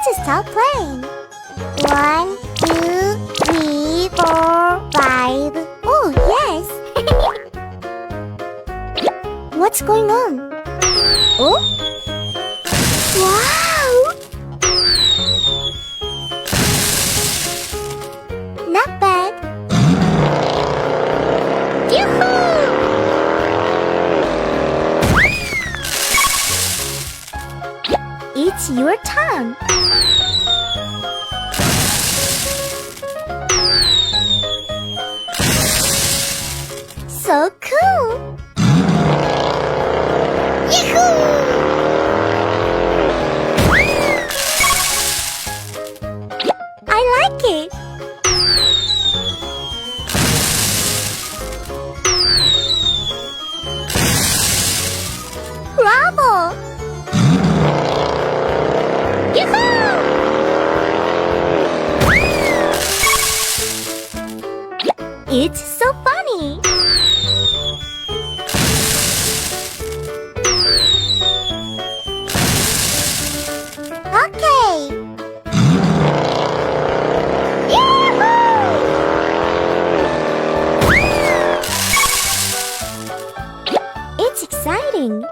Let's start playing. 1, 2, 3, 4, 5. Oh, yes! What's going on? Oh? Wow! Not bad. Yoo-hoo! It's your turn. So cool! Yahoo! I like it. Bravo! Yahoo! It's so funny. Okay. Yahoo! It's exciting.